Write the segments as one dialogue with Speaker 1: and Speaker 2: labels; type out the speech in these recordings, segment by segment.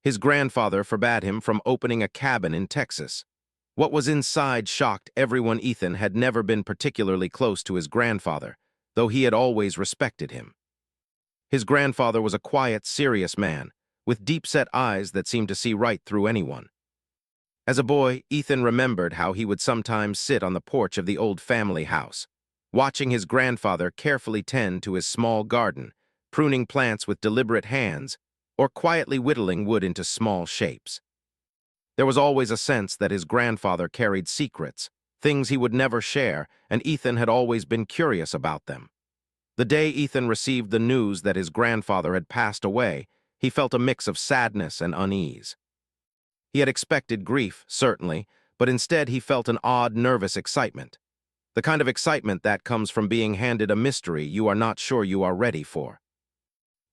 Speaker 1: His grandfather forbade him from opening a cabin in Texas. What was inside shocked everyone. Ethan had never been particularly close to his grandfather, though he had always respected him. His grandfather was a quiet, serious man, with deep-set eyes that seemed to see right through anyone. As a boy, Ethan remembered how he would sometimes sit on the porch of the old family house, watching his grandfather carefully tend to his small garden, pruning plants with deliberate hands, or quietly whittling wood into small shapes. There was always a sense that his grandfather carried secrets, things he would never share, and Ethan had always been curious about them. The day Ethan received the news that his grandfather had passed away, he felt a mix of sadness and unease. He had expected grief, certainly, but instead he felt an odd, nervous excitement. The kind of excitement that comes from being handed a mystery you are not sure you are ready for.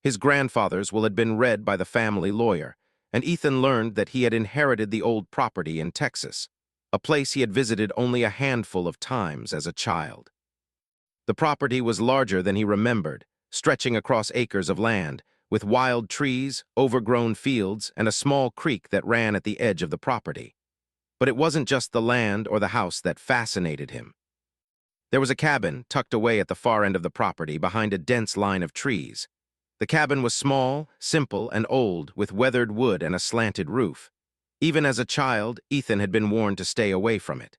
Speaker 1: His grandfather's will had been read by the family lawyer, and Ethan learned that he had inherited the old property in Texas, a place he had visited only a handful of times as a child. The property was larger than he remembered, stretching across acres of land, with wild trees, overgrown fields, and a small creek that ran at the edge of the property. But it wasn't just the land or the house that fascinated him. There was a cabin tucked away at the far end of the property behind a dense line of trees. The cabin was small, simple, and old, with weathered wood and a slanted roof. Even as a child, Ethan had been warned to stay away from it.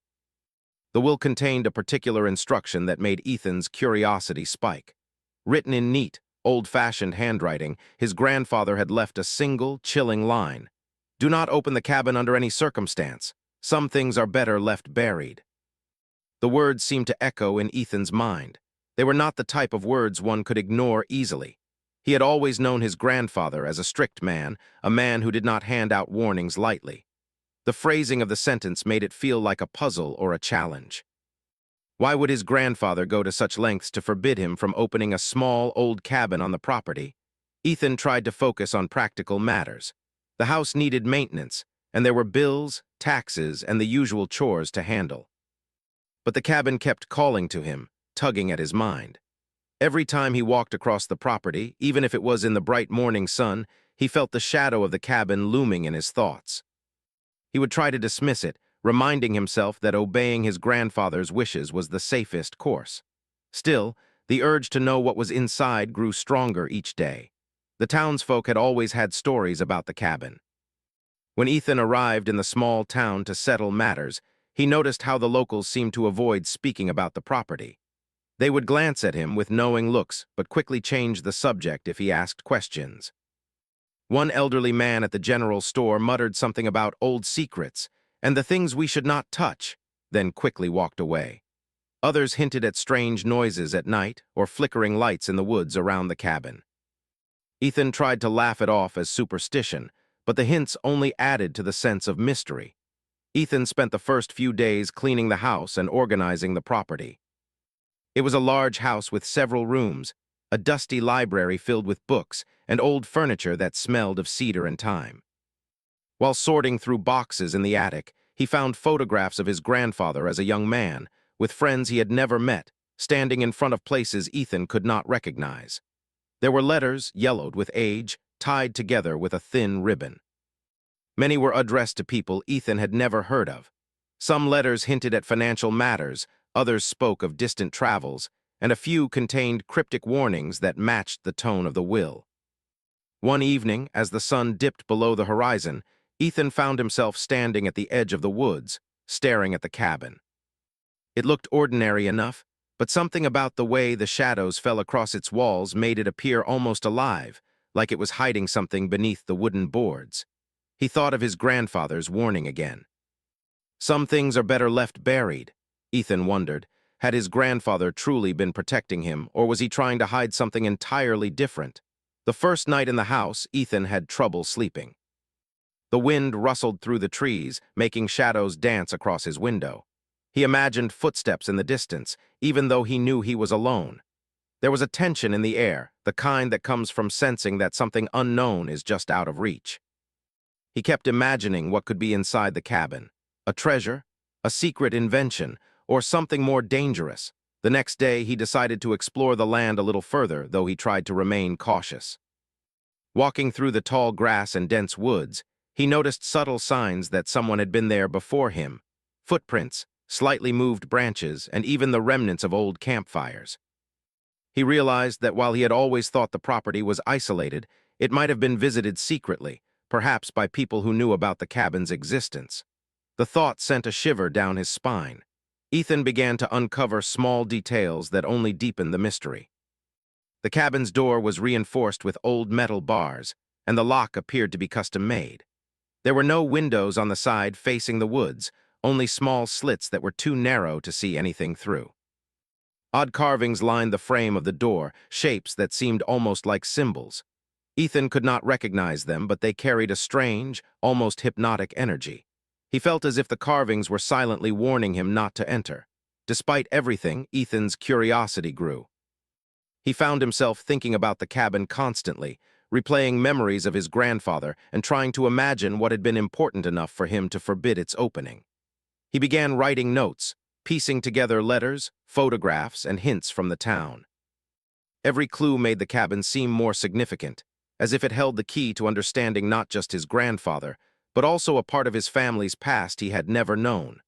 Speaker 1: The will contained a particular instruction that made Ethan's curiosity spike. Written in neat, old-fashioned handwriting, his grandfather had left a single, chilling line. "Do not open the cabin under any circumstance. Some things are better left buried." The words seemed to echo in Ethan's mind. They were not the type of words one could ignore easily. He had always known his grandfather as a strict man, a man who did not hand out warnings lightly. The phrasing of the sentence made it feel like a puzzle or a challenge. Why would his grandfather go to such lengths to forbid him from opening a small, old cabin on the property? Ethan tried to focus on practical matters. The house needed maintenance, and there were bills, taxes, and the usual chores to handle. But the cabin kept calling to him, tugging at his mind. Every time he walked across the property, even if it was in the bright morning sun, he felt the shadow of the cabin looming in his thoughts. He would try to dismiss it, reminding himself that obeying his grandfather's wishes was the safest course. Still, the urge to know what was inside grew stronger each day. The townsfolk had always had stories about the cabin. When Ethan arrived in the small town to settle matters, he noticed how the locals seemed to avoid speaking about the property. They would glance at him with knowing looks, but quickly change the subject if he asked questions. One elderly man at the general store muttered something about old secrets and the things we should not touch, then quickly walked away. Others hinted at strange noises at night or flickering lights in the woods around the cabin. Ethan tried to laugh it off as superstition, but the hints only added to the sense of mystery. Ethan spent the first few days cleaning the house and organizing the property. It was a large house with several rooms, a dusty library filled with books, and old furniture that smelled of cedar and thyme. While sorting through boxes in the attic, he found photographs of his grandfather as a young man, with friends he had never met, standing in front of places Ethan could not recognize. There were letters, yellowed with age, tied together with a thin ribbon. Many were addressed to people Ethan had never heard of. Some letters hinted at financial matters, others spoke of distant travels, and a few contained cryptic warnings that matched the tone of the will. One evening, as the sun dipped below the horizon, Ethan found himself standing at the edge of the woods, staring at the cabin. It looked ordinary enough, but something about the way the shadows fell across its walls made it appear almost alive, like it was hiding something beneath the wooden boards. He thought of his grandfather's warning again. Some things are better left buried, Ethan wondered. Had his grandfather truly been protecting him, or was he trying to hide something entirely different? The first night in the house, Ethan had trouble sleeping. The wind rustled through the trees, making shadows dance across his window. He imagined footsteps in the distance, even though he knew he was alone. There was a tension in the air, the kind that comes from sensing that something unknown is just out of reach. He kept imagining what could be inside the cabin. A treasure, a secret invention, or something more dangerous. The next day, he decided to explore the land a little further, though he tried to remain cautious. Walking through the tall grass and dense woods, he noticed subtle signs that someone had been there before him. Footprints, slightly moved branches, and even the remnants of old campfires. He realized that while he had always thought the property was isolated, it might have been visited secretly, perhaps by people who knew about the cabin's existence. The thought sent a shiver down his spine. Ethan began to uncover small details that only deepened the mystery. The cabin's door was reinforced with old metal bars, and the lock appeared to be custom-made. There were no windows on the side facing the woods, only small slits that were too narrow to see anything through. Odd carvings lined the frame of the door, shapes that seemed almost like symbols. Ethan could not recognize them, but they carried a strange, almost hypnotic energy. He felt as if the carvings were silently warning him not to enter. Despite everything, Ethan's curiosity grew. He found himself thinking about the cabin constantly, replaying memories of his grandfather and trying to imagine what had been important enough for him to forbid its opening. He began writing notes, piecing together letters, photographs, and hints from the town. Every clue made the cabin seem more significant, as if it held the key to understanding not just his grandfather, but also a part of his family's past he had never known.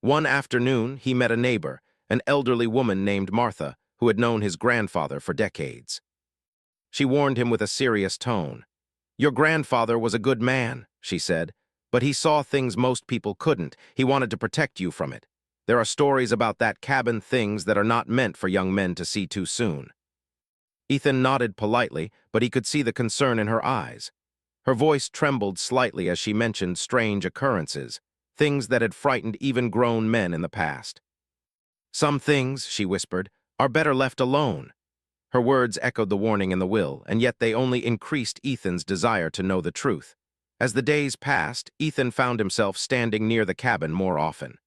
Speaker 1: One afternoon, he met a neighbor, an elderly woman named Martha, who had known his grandfather for decades. She warned him with a serious tone. "Your grandfather was a good man," she said, "but he saw things most people couldn't. He wanted to protect you from it. There are stories about that cabin, things that are not meant for young men to see too soon." Ethan nodded politely, but he could see the concern in her eyes. Her voice trembled slightly as she mentioned strange occurrences, things that had frightened even grown men in the past. "Some things," she whispered, "are better left alone." Her words echoed the warning in the will, and yet they only increased Ethan's desire to know the truth. As the days passed, Ethan found himself standing near the cabin more often.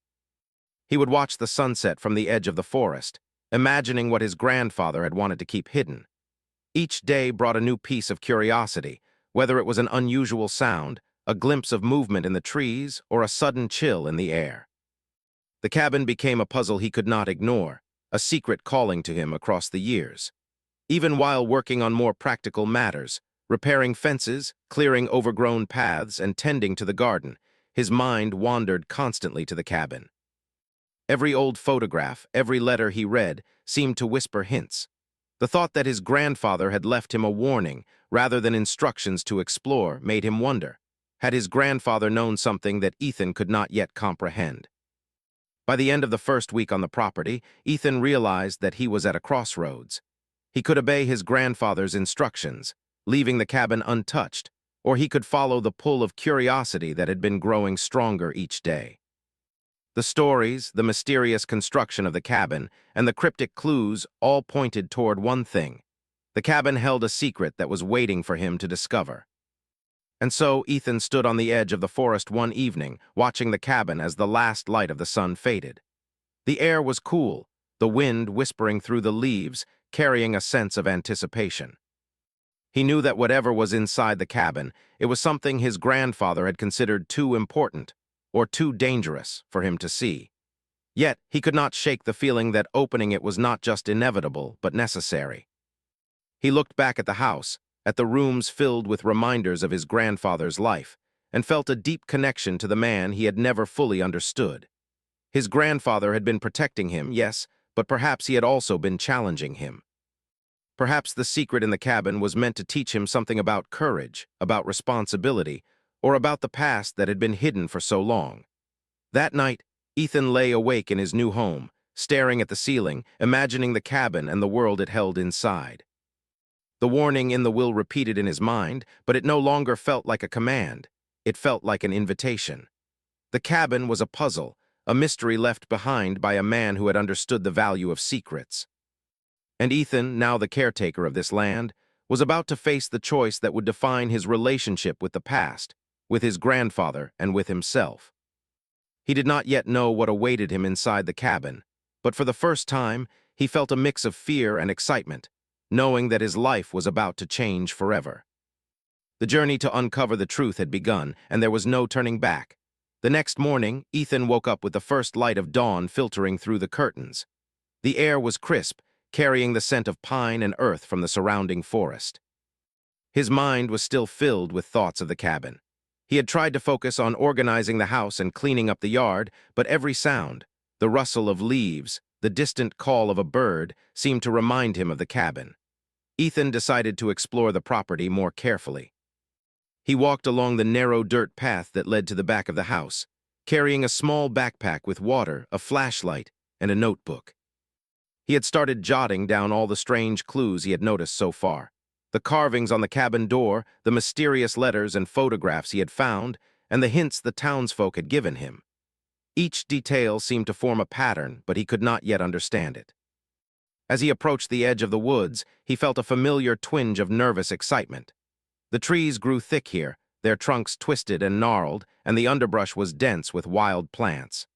Speaker 1: He would watch the sunset from the edge of the forest, imagining what his grandfather had wanted to keep hidden. Each day brought a new piece of curiosity, whether it was an unusual sound, a glimpse of movement in the trees, or a sudden chill in the air. The cabin became a puzzle he could not ignore, a secret calling to him across the years. Even while working on more practical matters, repairing fences, clearing overgrown paths, and tending to the garden, his mind wandered constantly to the cabin. Every old photograph, every letter he read, seemed to whisper hints. The thought that his grandfather had left him a warning, rather than instructions to explore, made him wonder. Had his grandfather known something that Ethan could not yet comprehend? By the end of the first week on the property, Ethan realized that he was at a crossroads. He could obey his grandfather's instructions, leaving the cabin untouched, or he could follow the pull of curiosity that had been growing stronger each day. The stories, the mysterious construction of the cabin, and the cryptic clues all pointed toward one thing. The cabin held a secret that was waiting for him to discover. And so Ethan stood on the edge of the forest one evening, watching the cabin as the last light of the sun faded. The air was cool, the wind whispering through the leaves, carrying a sense of anticipation. He knew that whatever was inside the cabin, it was something his grandfather had considered too important, or too dangerous, for him to see. Yet, he could not shake the feeling that opening it was not just inevitable, but necessary. He looked back at the house, at the rooms filled with reminders of his grandfather's life, and felt a deep connection to the man he had never fully understood. His grandfather had been protecting him, yes, but perhaps he had also been challenging him. Perhaps the secret in the cabin was meant to teach him something about courage, about responsibility, or about the past that had been hidden for so long. That night, Ethan lay awake in his new home, staring at the ceiling, imagining the cabin and the world it held inside. The warning in the will repeated in his mind, but it no longer felt like a command. It felt like an invitation. The cabin was a puzzle, a mystery left behind by a man who had understood the value of secrets. And Ethan, now the caretaker of this land, was about to face the choice that would define his relationship with the past, with his grandfather, and with himself. He did not yet know what awaited him inside the cabin, but for the first time, he felt a mix of fear and excitement, knowing that his life was about to change forever. The journey to uncover the truth had begun, and there was no turning back. The next morning, Ethan woke up with the first light of dawn filtering through the curtains. The air was crisp, carrying the scent of pine and earth from the surrounding forest. His mind was still filled with thoughts of the cabin. He had tried to focus on organizing the house and cleaning up the yard, but every sound, the rustle of leaves, the distant call of a bird, seemed to remind him of the cabin. Ethan decided to explore the property more carefully. He walked along the narrow dirt path that led to the back of the house, carrying a small backpack with water, a flashlight, and a notebook. He had started jotting down all the strange clues he had noticed so far. The carvings on the cabin door, the mysterious letters and photographs he had found, and the hints the townsfolk had given him. Each detail seemed to form a pattern, but he could not yet understand it. As he approached the edge of the woods, he felt a familiar twinge of nervous excitement. The trees grew thick here, their trunks twisted and gnarled, and the underbrush was dense with wild plants.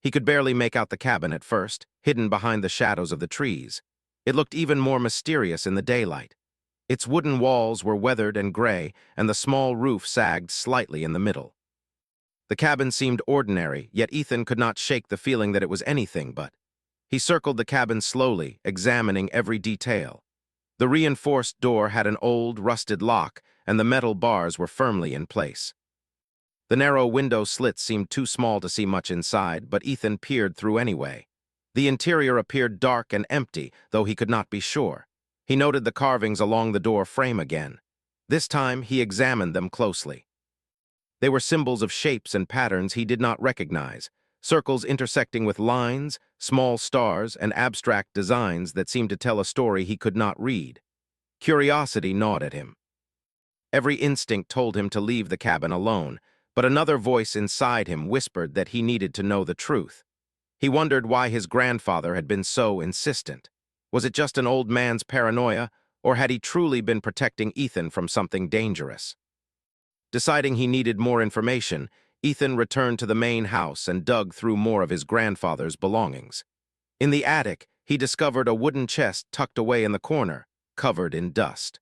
Speaker 1: He could barely make out the cabin at first, hidden behind the shadows of the trees. It looked even more mysterious in the daylight. Its wooden walls were weathered and gray, and the small roof sagged slightly in the middle. The cabin seemed ordinary, yet Ethan could not shake the feeling that it was anything but. He circled the cabin slowly, examining every detail. The reinforced door had an old, rusted lock, and the metal bars were firmly in place. The narrow window slits seemed too small to see much inside, but Ethan peered through anyway. The interior appeared dark and empty, though he could not be sure. He noted the carvings along the door frame again. This time, he examined them closely. They were symbols of shapes and patterns he did not recognize, circles intersecting with lines, small stars, and abstract designs that seemed to tell a story he could not read. Curiosity gnawed at him. Every instinct told him to leave the cabin alone, but another voice inside him whispered that he needed to know the truth. He wondered why his grandfather had been so insistent. Was it just an old man's paranoia, or had he truly been protecting Ethan from something dangerous? Deciding he needed more information, Ethan returned to the main house and dug through more of his grandfather's belongings. In the attic, he discovered a wooden chest tucked away in the corner, covered in dust.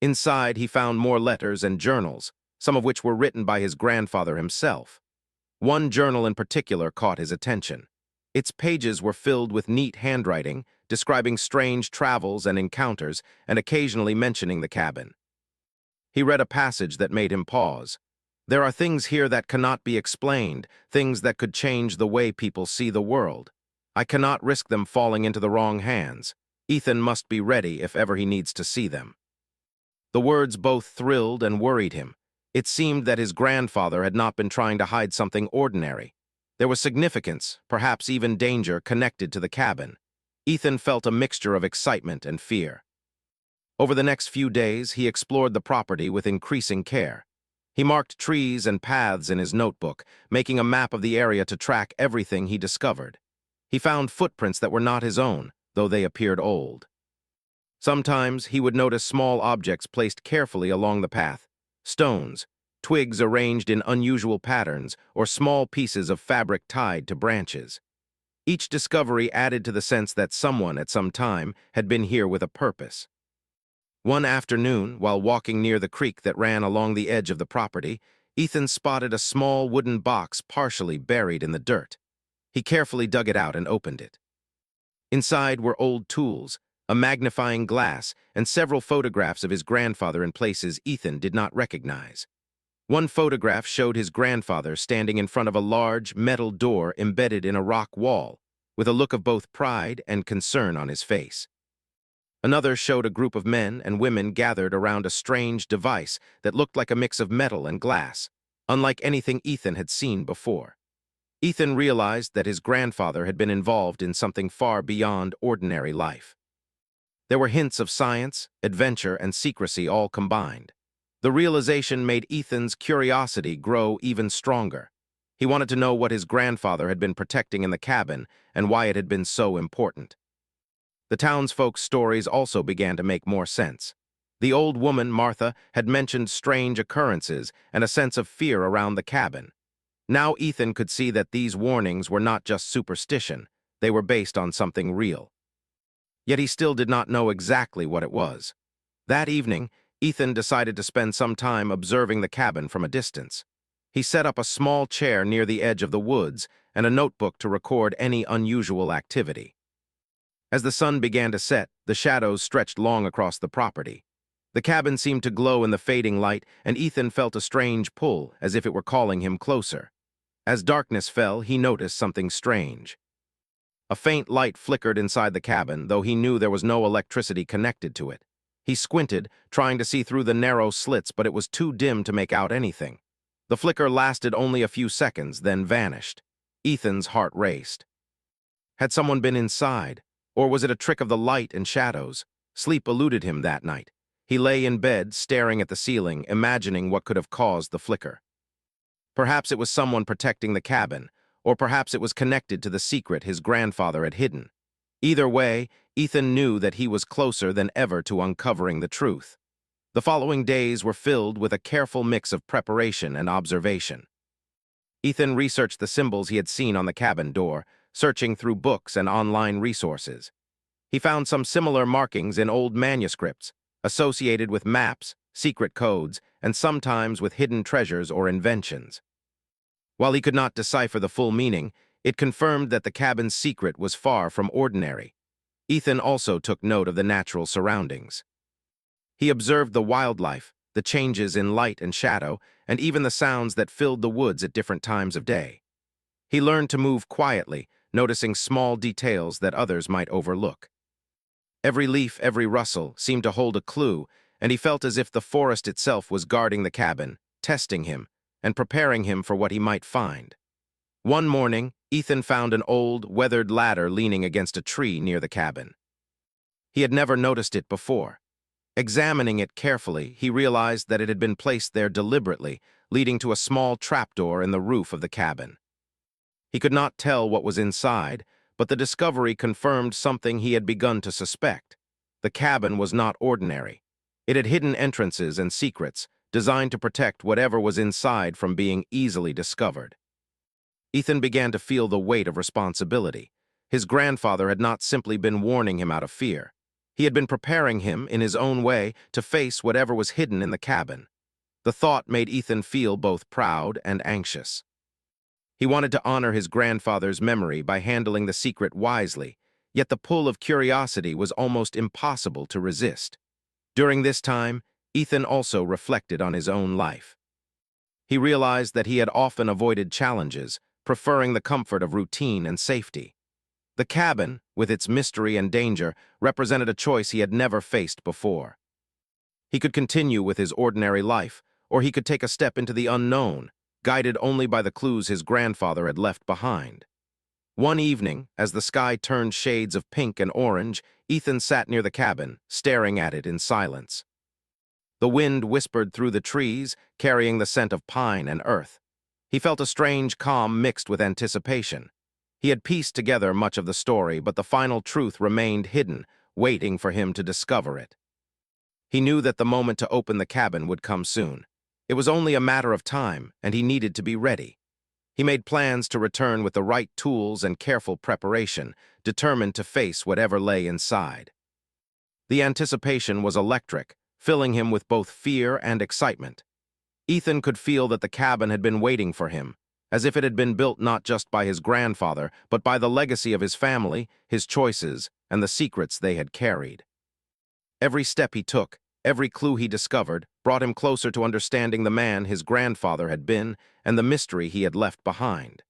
Speaker 1: Inside, he found more letters and journals, some of which were written by his grandfather himself. One journal in particular caught his attention. Its pages were filled with neat handwriting, describing strange travels and encounters, and occasionally mentioning the cabin. He read a passage that made him pause. There are things here that cannot be explained, things that could change the way people see the world. I cannot risk them falling into the wrong hands. Ethan must be ready if ever he needs to see them. The words both thrilled and worried him. It seemed that his grandfather had not been trying to hide something ordinary. There was significance, perhaps even danger, connected to the cabin. Ethan felt a mixture of excitement and fear. Over the next few days, he explored the property with increasing care. He marked trees and paths in his notebook, making a map of the area to track everything he discovered. He found footprints that were not his own, though they appeared old. Sometimes he would notice small objects placed carefully along the path, stones, twigs arranged in unusual patterns, or small pieces of fabric tied to branches. Each discovery added to the sense that someone at some time had been here with a purpose. One afternoon, while walking near the creek that ran along the edge of the property, Ethan spotted a small wooden box partially buried in the dirt. He carefully dug it out and opened it. Inside were old tools, a magnifying glass, and several photographs of his grandfather in places Ethan did not recognize. One photograph showed his grandfather standing in front of a large metal door embedded in a rock wall, with a look of both pride and concern on his face. Another showed a group of men and women gathered around a strange device that looked like a mix of metal and glass, unlike anything Ethan had seen before. Ethan realized that his grandfather had been involved in something far beyond ordinary life. There were hints of science, adventure, and secrecy all combined. The realization made Ethan's curiosity grow even stronger. He wanted to know what his grandfather had been protecting in the cabin and why it had been so important. The townsfolk's stories also began to make more sense. The old woman, Martha, had mentioned strange occurrences and a sense of fear around the cabin. Now Ethan could see that these warnings were not just superstition, they were based on something real. Yet he still did not know exactly what it was. That evening, Ethan decided to spend some time observing the cabin from a distance. He set up a small chair near the edge of the woods and a notebook to record any unusual activity. As the sun began to set, the shadows stretched long across the property. The cabin seemed to glow in the fading light, and Ethan felt a strange pull, as if it were calling him closer. As darkness fell, he noticed something strange. A faint light flickered inside the cabin, though he knew there was no electricity connected to it. He squinted, trying to see through the narrow slits, but it was too dim to make out anything. The flicker lasted only a few seconds, then vanished. Ethan's heart raced. Had someone been inside? Or was it a trick of the light and shadows? Sleep eluded him that night. He lay in bed, staring at the ceiling, imagining what could have caused the flicker. Perhaps it was someone protecting the cabin, or perhaps it was connected to the secret his grandfather had hidden. Either way, Ethan knew that he was closer than ever to uncovering the truth. The following days were filled with a careful mix of preparation and observation. Ethan researched the symbols he had seen on the cabin door, searching through books and online resources. He found some similar markings in old manuscripts, associated with maps, secret codes, and sometimes with hidden treasures or inventions. While he could not decipher the full meaning, it confirmed that the cabin's secret was far from ordinary. Ethan also took note of the natural surroundings. He observed the wildlife, the changes in light and shadow, and even the sounds that filled the woods at different times of day. He learned to move quietly, noticing small details that others might overlook. Every leaf, every rustle, seemed to hold a clue, and he felt as if the forest itself was guarding the cabin, testing him, and preparing him for what he might find. One morning, Ethan found an old, weathered ladder leaning against a tree near the cabin. He had never noticed it before. Examining it carefully, he realized that it had been placed there deliberately, leading to a small trapdoor in the roof of the cabin. He could not tell what was inside, but the discovery confirmed something he had begun to suspect. The cabin was not ordinary. It had hidden entrances and secrets, designed to protect whatever was inside from being easily discovered. Ethan began to feel the weight of responsibility. His grandfather had not simply been warning him out of fear. He had been preparing him, in his own way, to face whatever was hidden in the cabin. The thought made Ethan feel both proud and anxious. He wanted to honor his grandfather's memory by handling the secret wisely, yet the pull of curiosity was almost impossible to resist. During this time, Ethan also reflected on his own life. He realized that he had often avoided challenges, preferring the comfort of routine and safety. The cabin, with its mystery and danger, represented a choice he had never faced before. He could continue with his ordinary life, or he could take a step into the unknown, guided only by the clues his grandfather had left behind. One evening, as the sky turned shades of pink and orange, Ethan sat near the cabin, staring at it in silence. The wind whispered through the trees, carrying the scent of pine and earth. He felt a strange calm mixed with anticipation. He had pieced together much of the story, but the final truth remained hidden, waiting for him to discover it. He knew that the moment to open the cabin would come soon. It was only a matter of time, and he needed to be ready. He made plans to return with the right tools and careful preparation, determined to face whatever lay inside. The anticipation was electric, filling him with both fear and excitement. Ethan could feel that the cabin had been waiting for him, as if it had been built not just by his grandfather, but by the legacy of his family, his choices, and the secrets they had carried. Every step he took, every clue he discovered, brought him closer to understanding the man his grandfather had been and the mystery he had left behind.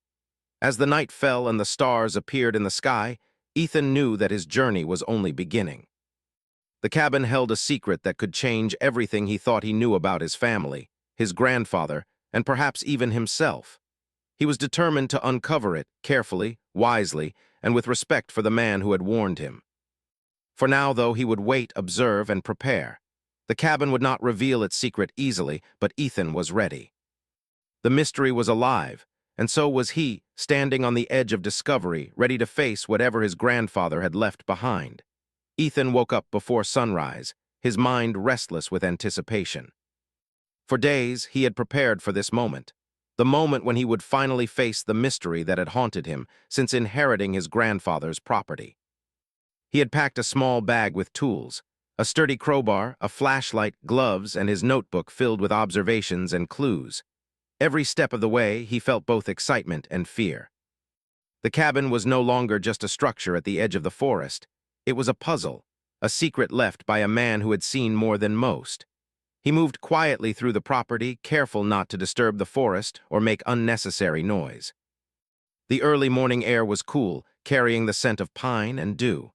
Speaker 1: As the night fell and the stars appeared in the sky, Ethan knew that his journey was only beginning. The cabin held a secret that could change everything he thought he knew about his family, his grandfather, and perhaps even himself. He was determined to uncover it carefully, wisely, and with respect for the man who had warned him. For now, though, he would wait, observe, and prepare. The cabin would not reveal its secret easily, but Ethan was ready. The mystery was alive, and so was he, standing on the edge of discovery, ready to face whatever his grandfather had left behind. Ethan woke up before sunrise, his mind restless with anticipation. For days, he had prepared for this moment, the moment when he would finally face the mystery that had haunted him since inheriting his grandfather's property. He had packed a small bag with tools, a sturdy crowbar, a flashlight, gloves, and his notebook filled with observations and clues. Every step of the way, he felt both excitement and fear. The cabin was no longer just a structure at the edge of the forest. It was a puzzle, a secret left by a man who had seen more than most. He moved quietly through the property, careful not to disturb the forest or make unnecessary noise. The early morning air was cool, carrying the scent of pine and dew.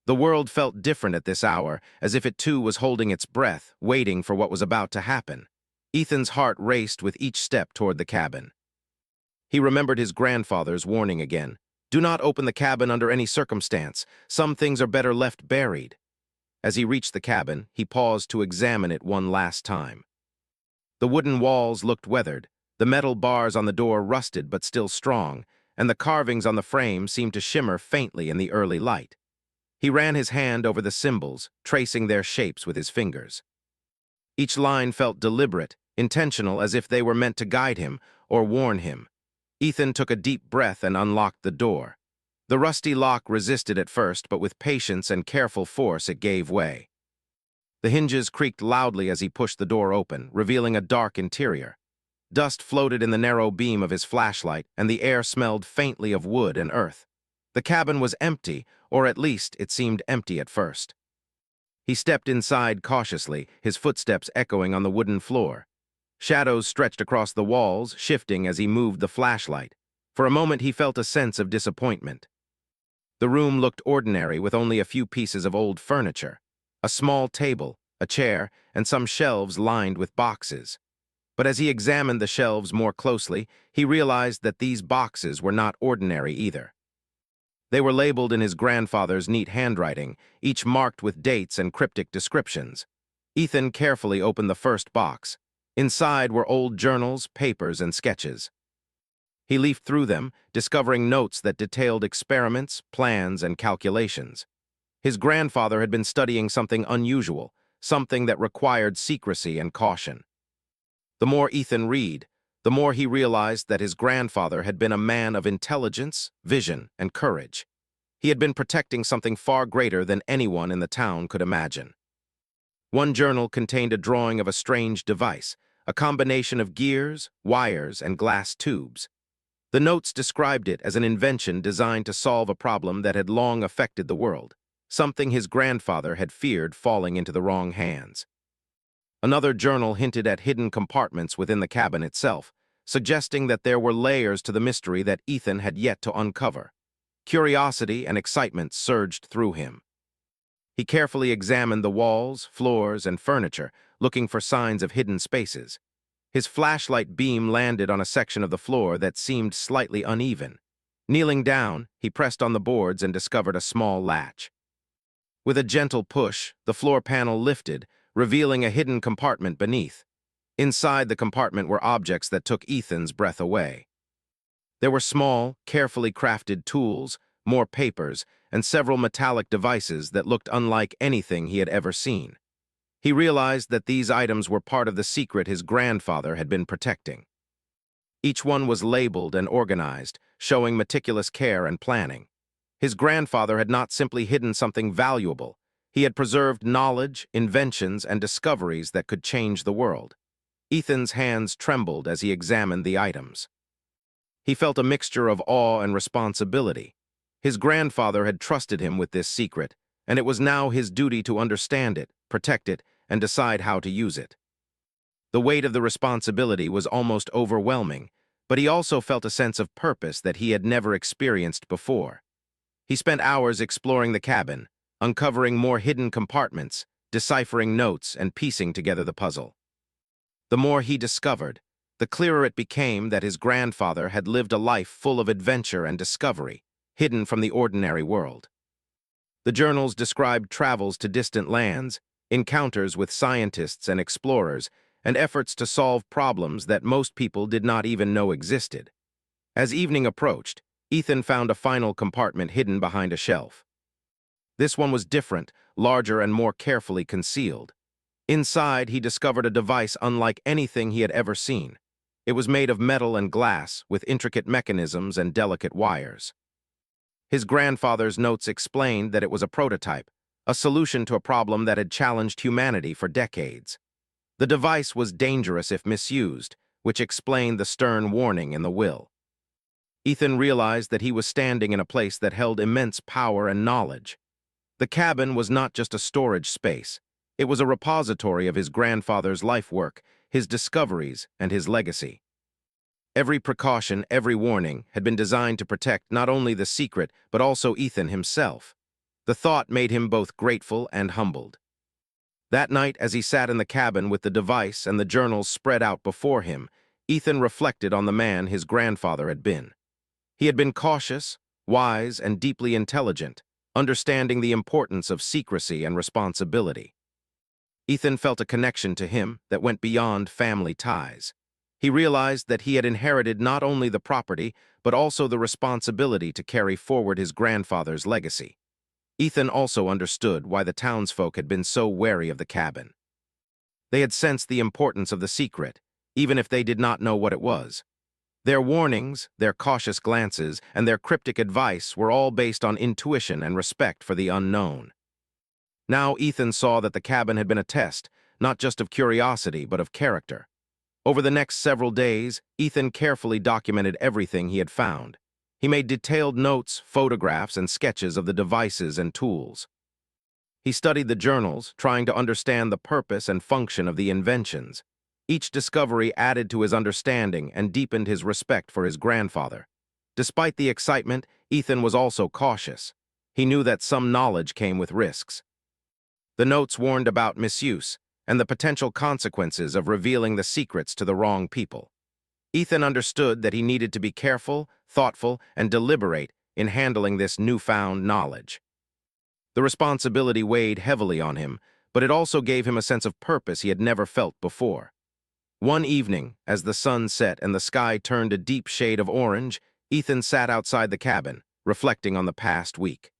Speaker 1: The world felt different at this hour, as if it too was holding its breath, waiting for what was about to happen. Ethan's heart raced with each step toward the cabin. He remembered his grandfather's warning again. Do not open the cabin under any circumstance. Some things are better left buried. As he reached the cabin, he paused to examine it one last time. The wooden walls looked weathered, the metal bars on the door rusted but still strong, and the carvings on the frame seemed to shimmer faintly in the early light. He ran his hand over the symbols, tracing their shapes with his fingers. Each line felt deliberate, intentional, as if they were meant to guide him or warn him. Ethan took a deep breath and unlocked the door. The rusty lock resisted at first, but with patience and careful force it gave way. The hinges creaked loudly as he pushed the door open, revealing a dark interior. Dust floated in the narrow beam of his flashlight, and the air smelled faintly of wood and earth. The cabin was empty, or at least it seemed empty at first. He stepped inside cautiously, his footsteps echoing on the wooden floor. Shadows stretched across the walls, shifting as he moved the flashlight. For a moment he felt a sense of disappointment. The room looked ordinary, with only a few pieces of old furniture. A small table, a chair, and some shelves lined with boxes. But as he examined the shelves more closely, he realized that these boxes were not ordinary either. They were labeled in his grandfather's neat handwriting, each marked with dates and cryptic descriptions. Ethan carefully opened the first box. Inside were old journals, papers, and sketches. He leafed through them, discovering notes that detailed experiments, plans, and calculations. His grandfather had been studying something unusual, something that required secrecy and caution. The more Ethan read, the more he realized that his grandfather had been a man of intelligence, vision, and courage. He had been protecting something far greater than anyone in the town could imagine. One journal contained a drawing of a strange device, a combination of gears, wires, and glass tubes. The notes described it as an invention designed to solve a problem that had long affected the world, something his grandfather had feared falling into the wrong hands. Another journal hinted at hidden compartments within the cabin itself, suggesting that there were layers to the mystery that Ethan had yet to uncover. Curiosity and excitement surged through him. He carefully examined the walls, floors, and furniture, looking for signs of hidden spaces. His flashlight beam landed on a section of the floor that seemed slightly uneven. Kneeling down, he pressed on the boards and discovered a small latch. With a gentle push, the floor panel lifted, revealing a hidden compartment beneath. Inside the compartment were objects that took Ethan's breath away. There were small, carefully crafted tools, more papers, and several metallic devices that looked unlike anything he had ever seen. He realized that these items were part of the secret his grandfather had been protecting. Each one was labeled and organized, showing meticulous care and planning. His grandfather had not simply hidden something valuable. He had preserved knowledge, inventions, and discoveries that could change the world. Ethan's hands trembled as he examined the items. He felt a mixture of awe and responsibility. His grandfather had trusted him with this secret, and it was now his duty to understand it, protect it, and decide how to use it. The weight of the responsibility was almost overwhelming, but he also felt a sense of purpose that he had never experienced before. He spent hours exploring the cabin, uncovering more hidden compartments, deciphering notes, and piecing together the puzzle. The more he discovered, the clearer it became that his grandfather had lived a life full of adventure and discovery, hidden from the ordinary world. The journals described travels to distant lands, encounters with scientists and explorers, and efforts to solve problems that most people did not even know existed. As evening approached, Ethan found a final compartment hidden behind a shelf. This one was different, larger, and more carefully concealed. Inside, he discovered a device unlike anything he had ever seen. It was made of metal and glass, with intricate mechanisms and delicate wires. His grandfather's notes explained that it was a prototype, a solution to a problem that had challenged humanity for decades. The device was dangerous if misused, which explained the stern warning in the will. Ethan realized that he was standing in a place that held immense power and knowledge. The cabin was not just a storage space. It was a repository of his grandfather's life work, his discoveries, and his legacy. Every precaution, every warning had been designed to protect not only the secret, but also Ethan himself. The thought made him both grateful and humbled. That night, as he sat in the cabin with the device and the journals spread out before him, Ethan reflected on the man his grandfather had been. He had been cautious, wise, and deeply intelligent, understanding the importance of secrecy and responsibility. Ethan felt a connection to him that went beyond family ties. He realized that he had inherited not only the property, but also the responsibility to carry forward his grandfather's legacy. Ethan also understood why the townsfolk had been so wary of the cabin. They had sensed the importance of the secret, even if they did not know what it was. Their warnings, their cautious glances, and their cryptic advice were all based on intuition and respect for the unknown. Now Ethan saw that the cabin had been a test, not just of curiosity, but of character. Over the next several days, Ethan carefully documented everything he had found. He made detailed notes, photographs, and sketches of the devices and tools. He studied the journals, trying to understand the purpose and function of the inventions. Each discovery added to his understanding and deepened his respect for his grandfather. Despite the excitement, Ethan was also cautious. He knew that some knowledge came with risks. The notes warned about misuse and the potential consequences of revealing the secrets to the wrong people. Ethan understood that he needed to be careful, thoughtful, and deliberate in handling this newfound knowledge. The responsibility weighed heavily on him, but it also gave him a sense of purpose he had never felt before. One evening, as the sun set and the sky turned a deep shade of orange, Ethan sat outside the cabin, reflecting on the past week.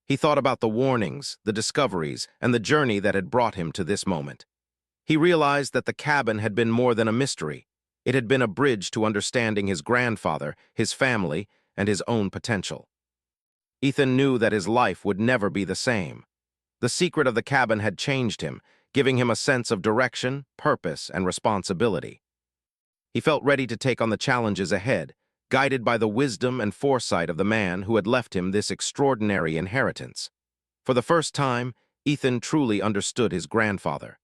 Speaker 1: He thought about the warnings, the discoveries, and the journey that had brought him to this moment. He realized that the cabin had been more than a mystery. It had been a bridge to understanding his grandfather, his family, and his own potential. Ethan knew that his life would never be the same. The secret of the cabin had changed him, giving him a sense of direction, purpose, and responsibility. He felt ready to take on the challenges ahead, guided by the wisdom and foresight of the man who had left him this extraordinary inheritance. For the first time, Ethan truly understood his grandfather.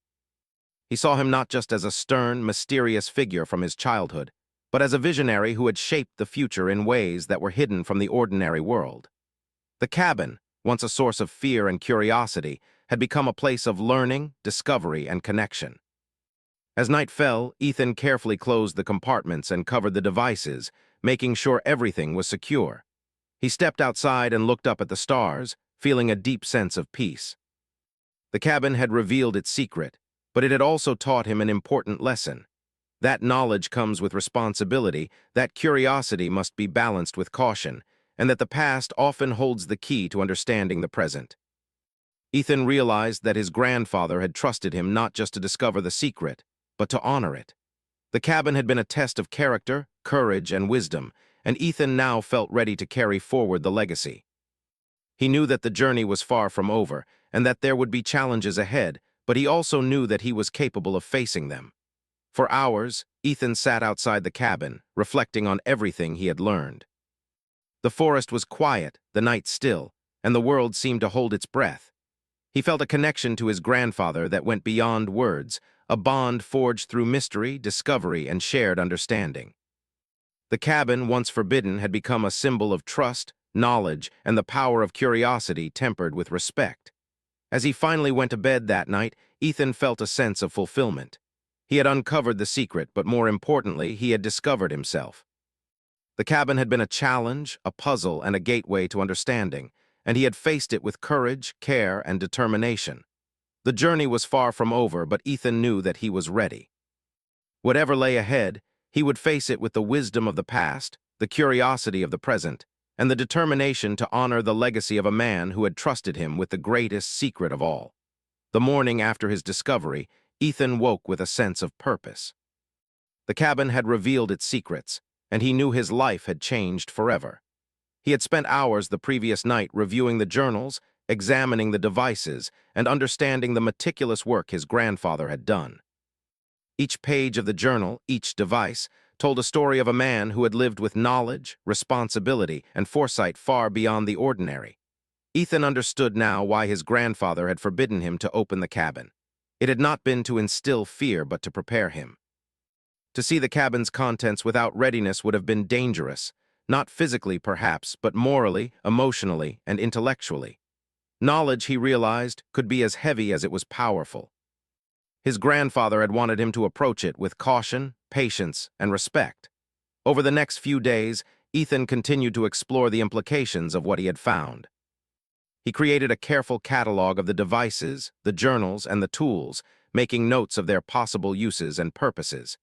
Speaker 1: He saw him not just as a stern, mysterious figure from his childhood, but as a visionary who had shaped the future in ways that were hidden from the ordinary world. The cabin, once a source of fear and curiosity, had become a place of learning, discovery, and connection. As night fell, Ethan carefully closed the compartments and covered the devices, making sure everything was secure. He stepped outside and looked up at the stars, feeling a deep sense of peace. The cabin had revealed its secret, but it had also taught him an important lesson. That knowledge comes with responsibility, that curiosity must be balanced with caution, and that the past often holds the key to understanding the present. Ethan realized that his grandfather had trusted him not just to discover the secret, but to honor it. The cabin had been a test of character, courage, and wisdom, and Ethan now felt ready to carry forward the legacy. He knew that the journey was far from over, and that there would be challenges ahead, but he also knew that he was capable of facing them. For hours, Ethan sat outside the cabin, reflecting on everything he had learned. The forest was quiet, the night still, and the world seemed to hold its breath. He felt a connection to his grandfather that went beyond words, a bond forged through mystery, discovery, and shared understanding. The cabin, once forbidden, had become a symbol of trust, knowledge, and the power of curiosity tempered with respect. As he finally went to bed that night, Ethan felt a sense of fulfillment. He had uncovered the secret, but more importantly, he had discovered himself. The cabin had been a challenge, a puzzle, and a gateway to understanding, and he had faced it with courage, care, and determination. The journey was far from over, but Ethan knew that he was ready. Whatever lay ahead, he would face it with the wisdom of the past, the curiosity of the present, and the determination to honor the legacy of a man who had trusted him with the greatest secret of all. The morning after his discovery, Ethan woke with a sense of purpose. The cabin had revealed its secrets, and he knew his life had changed forever. He had spent hours the previous night reviewing the journals, examining the devices, and understanding the meticulous work his grandfather had done. Each page of the journal, each device, told a story of a man who had lived with knowledge, responsibility, and foresight far beyond the ordinary. Ethan understood now why his grandfather had forbidden him to open the cabin. It had not been to instill fear, but to prepare him. To see the cabin's contents without readiness would have been dangerous, not physically perhaps, but morally, emotionally, and intellectually. Knowledge, he realized, could be as heavy as it was powerful. His grandfather had wanted him to approach it with caution, patience, and respect. Over the next few days, Ethan continued to explore the implications of what he had found. He created a careful catalog of the devices, the journals, and the tools, making notes of their possible uses and purposes.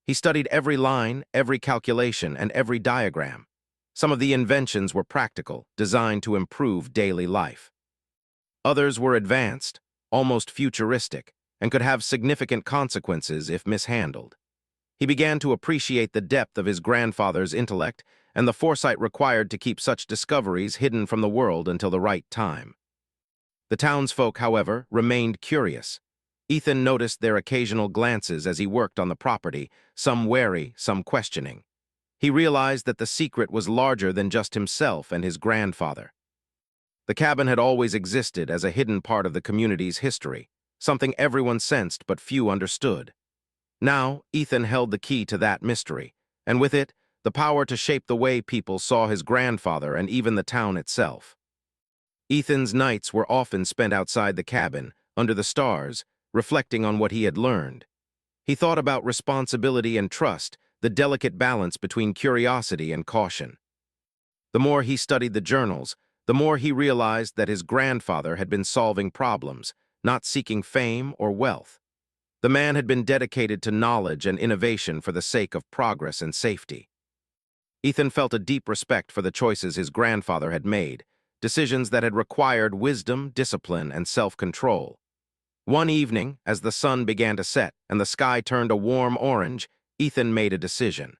Speaker 1: He studied every line, every calculation, and every diagram. Some of the inventions were practical, designed to improve daily life. Others were advanced, almost futuristic, and could have significant consequences if mishandled. He began to appreciate the depth of his grandfather's intellect and the foresight required to keep such discoveries hidden from the world until the right time. The townsfolk, however, remained curious. Ethan noticed their occasional glances as he worked on the property, some wary, some questioning. He realized that the secret was larger than just himself and his grandfather. The cabin had always existed as a hidden part of the community's history, something everyone sensed but few understood. Now, Ethan held the key to that mystery, and with it, the power to shape the way people saw his grandfather and even the town itself. Ethan's nights were often spent outside the cabin, under the stars, reflecting on what he had learned. He thought about responsibility and trust, the delicate balance between curiosity and caution. The more he studied the journals, the more he realized that his grandfather had been solving problems, not seeking fame or wealth. The man had been dedicated to knowledge and innovation for the sake of progress and safety. Ethan felt a deep respect for the choices his grandfather had made, decisions that had required wisdom, discipline, and self-control. One evening, as the sun began to set and the sky turned a warm orange, Ethan made a decision.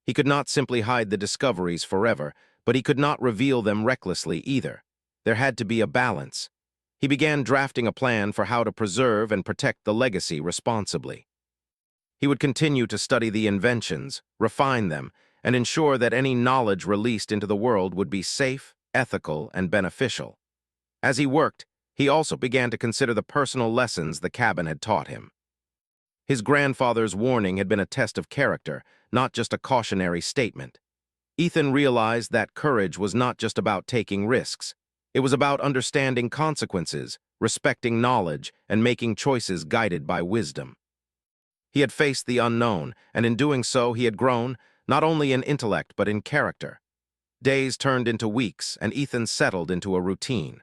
Speaker 1: He could not simply hide the discoveries forever, but he could not reveal them recklessly either. There had to be a balance. He began drafting a plan for how to preserve and protect the legacy responsibly. He would continue to study the inventions, refine them, and ensure that any knowledge released into the world would be safe, ethical, and beneficial. As he worked, he also began to consider the personal lessons the cabin had taught him. His grandfather's warning had been a test of character, not just a cautionary statement. Ethan realized that courage was not just about taking risks. It was about understanding consequences, respecting knowledge, and making choices guided by wisdom. He had faced the unknown, and in doing so he had grown, not only in intellect but in character. Days turned into weeks, and Ethan settled into a routine.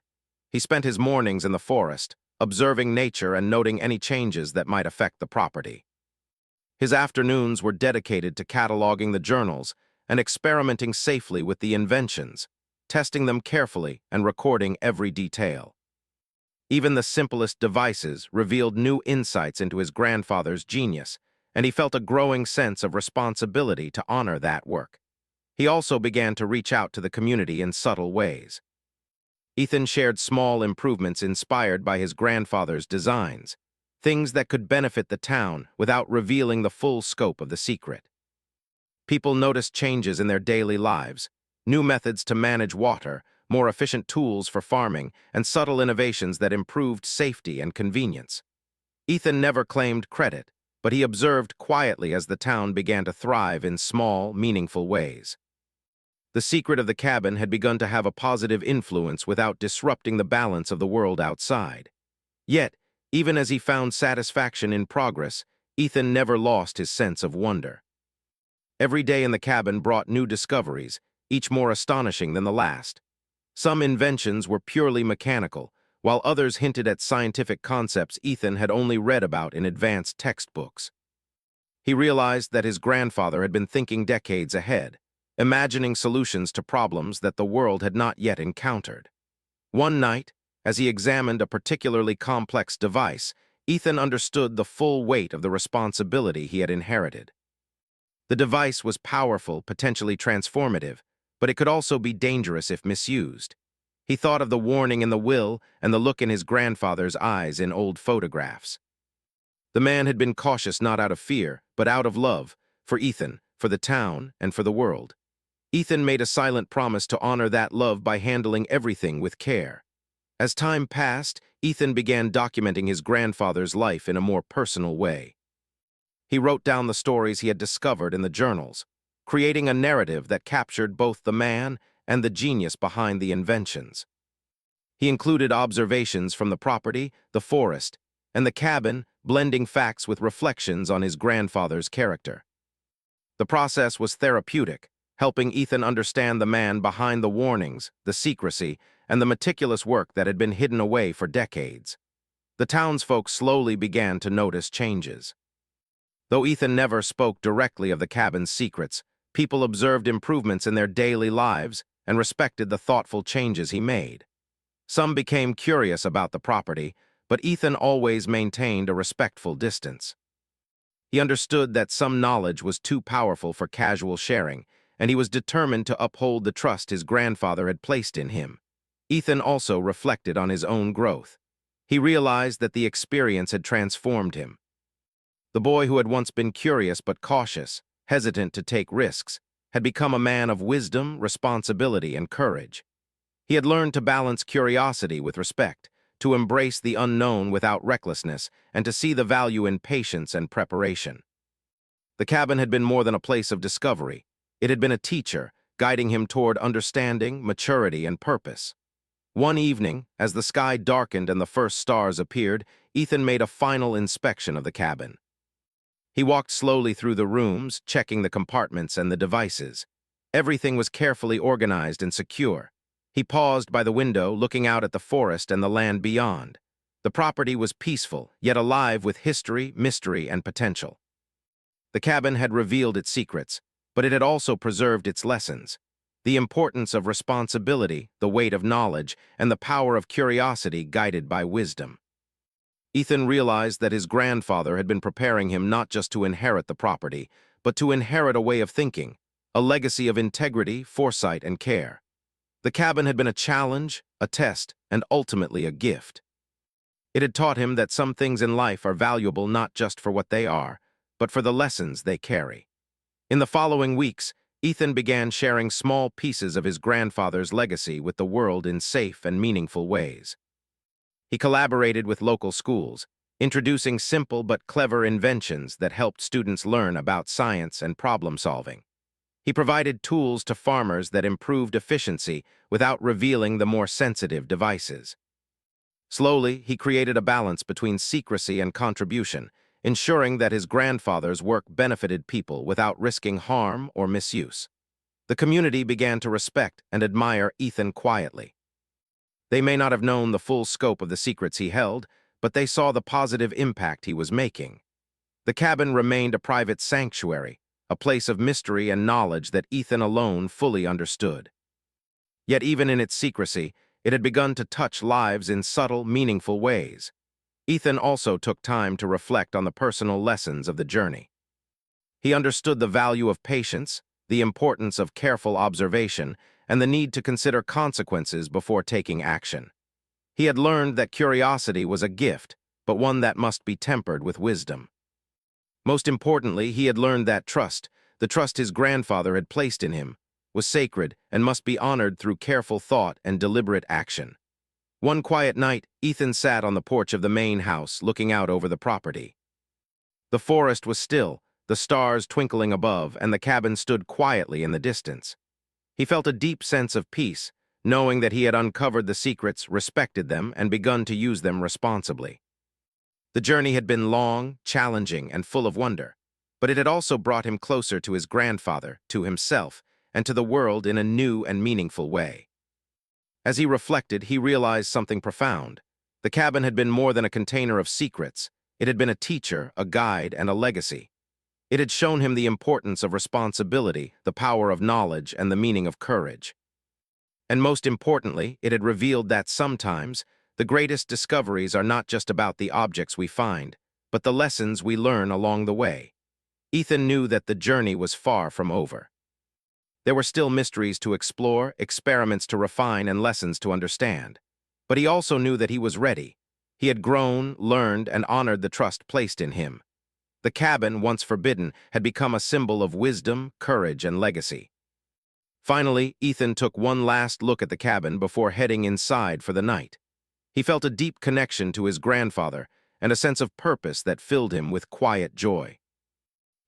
Speaker 1: He spent his mornings in the forest, observing nature and noting any changes that might affect the property. His afternoons were dedicated to cataloging the journals and experimenting safely with the inventions, testing them carefully and recording every detail. Even the simplest devices revealed new insights into his grandfather's genius, and he felt a growing sense of responsibility to honor that work. He also began to reach out to the community in subtle ways. Ethan shared small improvements inspired by his grandfather's designs, things that could benefit the town without revealing the full scope of the secret. People noticed changes in their daily lives, new methods to manage water, more efficient tools for farming, and subtle innovations that improved safety and convenience. Ethan never claimed credit, but he observed quietly as the town began to thrive in small, meaningful ways. The secret of the cabin had begun to have a positive influence without disrupting the balance of the world outside. Yet, even as he found satisfaction in progress, Ethan never lost his sense of wonder. Every day in the cabin brought new discoveries, each more astonishing than the last. Some inventions were purely mechanical, while others hinted at scientific concepts Ethan had only read about in advanced textbooks. He realized that his grandfather had been thinking decades ahead, imagining solutions to problems that the world had not yet encountered. One night, as he examined a particularly complex device, Ethan understood the full weight of the responsibility he had inherited. The device was powerful, potentially transformative, but it could also be dangerous if misused. He thought of the warning in the will and the look in his grandfather's eyes in old photographs. The man had been cautious not out of fear, but out of love, for Ethan, for the town, and for the world. Ethan made a silent promise to honor that love by handling everything with care. As time passed, Ethan began documenting his grandfather's life in a more personal way. He wrote down the stories he had discovered in the journals, creating a narrative that captured both the man and the genius behind the inventions. He included observations from the property, the forest, and the cabin, blending facts with reflections on his grandfather's character. The process was therapeutic, helping Ethan understand the man behind the warnings, the secrecy, and the meticulous work that had been hidden away for decades. The townsfolk slowly began to notice changes. Though Ethan never spoke directly of the cabin's secrets, people observed improvements in their daily lives and respected the thoughtful changes he made. Some became curious about the property, but Ethan always maintained a respectful distance. He understood that some knowledge was too powerful for casual sharing, and he was determined to uphold the trust his grandfather had placed in him. Ethan also reflected on his own growth. He realized that the experience had transformed him. The boy who had once been curious but cautious, hesitant to take risks, had become a man of wisdom, responsibility, and courage. He had learned to balance curiosity with respect, to embrace the unknown without recklessness, and to see the value in patience and preparation. The cabin had been more than a place of discovery. It had been a teacher, guiding him toward understanding, maturity, and purpose. One evening, as the sky darkened and the first stars appeared, Ethan made a final inspection of the cabin. He walked slowly through the rooms, checking the compartments and the devices. Everything was carefully organized and secure. He paused by the window, looking out at the forest and the land beyond. The property was peaceful, yet alive with history, mystery, and potential. The cabin had revealed its secrets, but it had also preserved its lessons. The importance of responsibility, the weight of knowledge, and the power of curiosity guided by wisdom. Ethan realized that his grandfather had been preparing him not just to inherit the property, but to inherit a way of thinking, a legacy of integrity, foresight, and care. The cabin had been a challenge, a test, and ultimately a gift. It had taught him that some things in life are valuable not just for what they are, but for the lessons they carry. In the following weeks, Ethan began sharing small pieces of his grandfather's legacy with the world in safe and meaningful ways. He collaborated with local schools, introducing simple but clever inventions that helped students learn about science and problem-solving. He provided tools to farmers that improved efficiency without revealing the more sensitive devices. Slowly, he created a balance between secrecy and contribution, ensuring that his grandfather's work benefited people without risking harm or misuse. The community began to respect and admire Ethan quietly. They may not have known the full scope of the secrets he held, but they saw the positive impact he was making. The cabin remained a private sanctuary, a place of mystery and knowledge that Ethan alone fully understood. Yet even in its secrecy, it had begun to touch lives in subtle, meaningful ways. Ethan also took time to reflect on the personal lessons of the journey. He understood the value of patience, the importance of careful observation, and the need to consider consequences before taking action. He had learned that curiosity was a gift, but one that must be tempered with wisdom. Most importantly, he had learned that trust, the trust his grandfather had placed in him, was sacred and must be honored through careful thought and deliberate action. One quiet night, Ethan sat on the porch of the main house, looking out over the property. The forest was still, the stars twinkling above, and the cabin stood quietly in the distance. He felt a deep sense of peace, knowing that he had uncovered the secrets, respected them, and begun to use them responsibly. The journey had been long, challenging, and full of wonder, but it had also brought him closer to his grandfather, to himself, and to the world in a new and meaningful way. As he reflected, he realized something profound. The cabin had been more than a container of secrets. It had been a teacher, a guide, and a legacy. It had shown him the importance of responsibility, the power of knowledge, and the meaning of courage. And most importantly, it had revealed that sometimes, the greatest discoveries are not just about the objects we find, but the lessons we learn along the way. Ethan knew that the journey was far from over. There were still mysteries to explore, experiments to refine, and lessons to understand. But he also knew that he was ready. He had grown, learned, and honored the trust placed in him. The cabin, once forbidden, had become a symbol of wisdom, courage, and legacy. Finally, Ethan took one last look at the cabin before heading inside for the night. He felt a deep connection to his grandfather and a sense of purpose that filled him with quiet joy.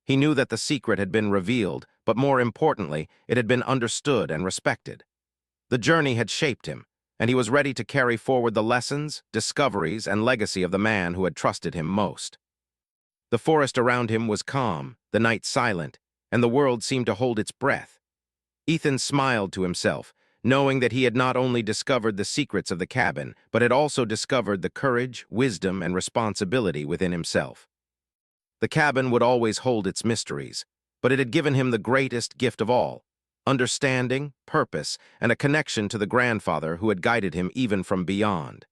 Speaker 1: He knew that the secret had been revealed, but more importantly, it had been understood and respected. The journey had shaped him, and he was ready to carry forward the lessons, discoveries, and legacy of the man who had trusted him most. The forest around him was calm, the night silent, and the world seemed to hold its breath. Ethan smiled to himself, knowing that he had not only discovered the secrets of the cabin, but had also discovered the courage, wisdom, and responsibility within himself. The cabin would always hold its mysteries, but it had given him the greatest gift of all: understanding, purpose, and a connection to the grandfather who had guided him even from beyond.